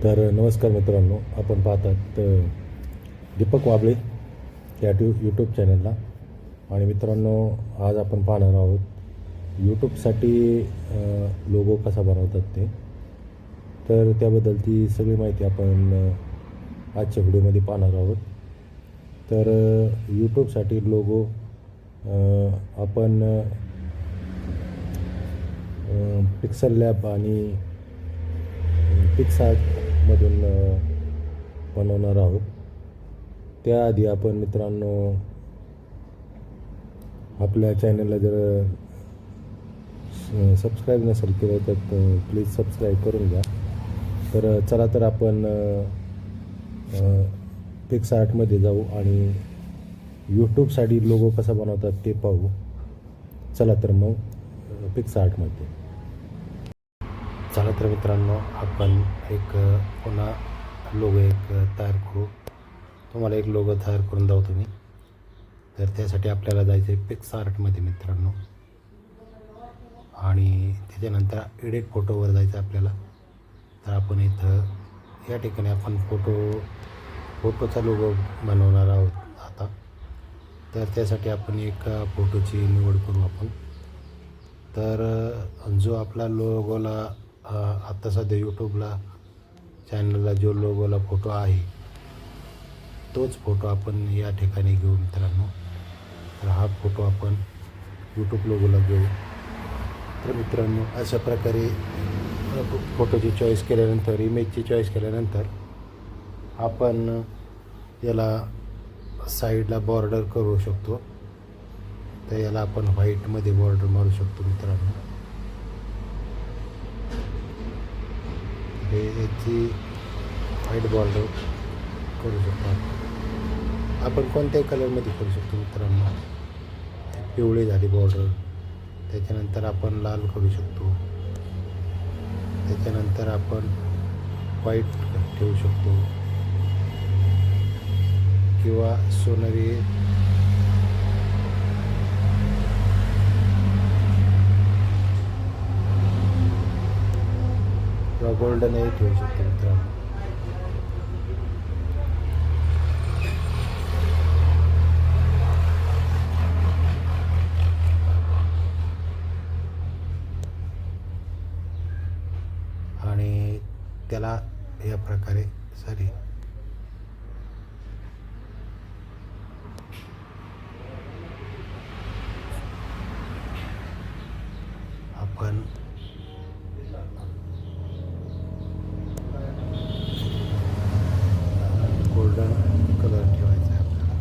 तर नमस्कार मित्रांनो, आपण पाहतात दीपक वाबळे या यूट्यूब चॅनलला. आणि मित्रांनो, आज आपण पाहणार आहोत यूट्यूबसाठी लोगो कसा बनवतात ते. तर त्याबद्दलची सगळी माहिती आपण आजच्या व्हिडिओमध्ये पाहणार आहोत. तर यूट्यूबसाठी लोगो आपण पिक्सल लॅब आणि पिक्सआर्टमधून बनवणार आहोत. त्याआधी आपण मित्रांनो आपल्या चॅनलला जर सबस्क्राईब नसेल केलं तर प्लीज सबस्क्राईब करून घ्या. तर चला तर आपण पिक्सआर्टमध्ये जाऊ आणि यूट्यूबसाठी लोगो कसा बनवतात ते पाहू. चला तर मग पिक्सआर्टमध्ये. चला तर मित्रांनो, आपण एक पुन्हा लोगो तयार करू. तुम्हाला एक लोगो तयार करून दाखवतो मी. तर त्यासाठी आपल्याला जायचं आहे पिक्सआर्टमध्ये मित्रांनो, आणि त्याच्यानंतर एडिट फोटोवर जायचं आपल्याला. तर आपण इथं या ठिकाणी आपण फोटोचा लोगो बनवणार आहोत आता. तर त्यासाठी आपण एक फोटोची निवड करू आपण. तर जो आपला लोगोला आत्ता सध्या यूट्यूबला चॅनलला जो लोगोला फोटो आहे तोच फोटो आपण या ठिकाणी घेऊ मित्रांनो. तर हा फोटो आपण यूट्यूब लोगोला घेऊ. तर मित्रांनो, अशा प्रकारे फोटोची चॉईस केल्यानंतर, इमेजची चॉईस केल्यानंतर आपण याला साईडला बॉर्डर करू शकतो. तर याला आपण व्हाईटमध्ये बॉर्डर मारू शकतो मित्रांनो. हे याची व्हाईट बॉर्डर करू शकतो आपण कोणत्याही कलरमध्ये करू शकतो मित्रांनो. पिवळी झाली बॉर्डर, त्याच्यानंतर आपण लाल करू शकतो, त्याच्यानंतर आपण व्हाईट ठेवू शकतो किंवा सोनेरी किंवा गोल्डनही ठेवू शकतो मित्रांनो. आणि त्याला या प्रकारे आपण गोल्डन कलर ठेवायचा आहे आपल्याला.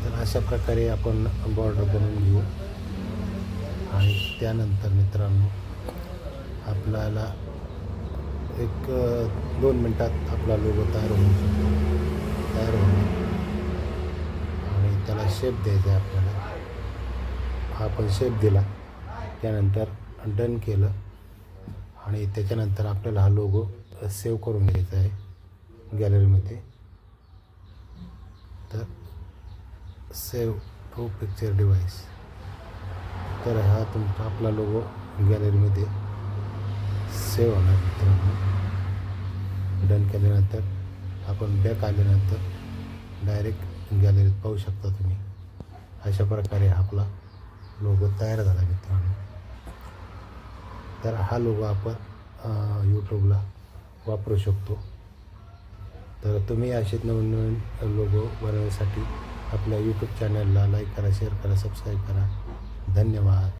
तर अशा प्रकारे आपण बॉर्डर बनवून घेऊ. आणि त्यानंतर मित्रांनो, आपल्याला एक 2 मिनटात आपला लोगो तयार होईल आणि त्याला शेप द्यायचा आहे आपल्याला. आपण शेप दिला, त्यानंतर डन केलं आणि त्याच्यानंतर आपल्याला हा लोगो सेव्ह करून घ्यायचा आहे गॅलरीमध्ये. तर सेव्ह टू पिक्चर डिव्हाइस. तर हा तुमचा आपला लोगो गॅलरीमध्ये सेव्ह होणार मित्रांनो. डन केल्यानंतर आपण बॅक आल्यानंतर डायरेक्ट गॅलरीत पाहू शकता तुम्ही. अशा प्रकारे आपला लोगो तयार झाला मित्रांनो. तर हा लोगो आपण यूट्यूबला वापरू शकतो. तर तुम्ही असेच नवीन लोगो बनवण्यासाठी आपल्या यूट्यूब चॅनलला लाईक करा, शेअर करा, सबस्क्राईब करा. धन्यवाद.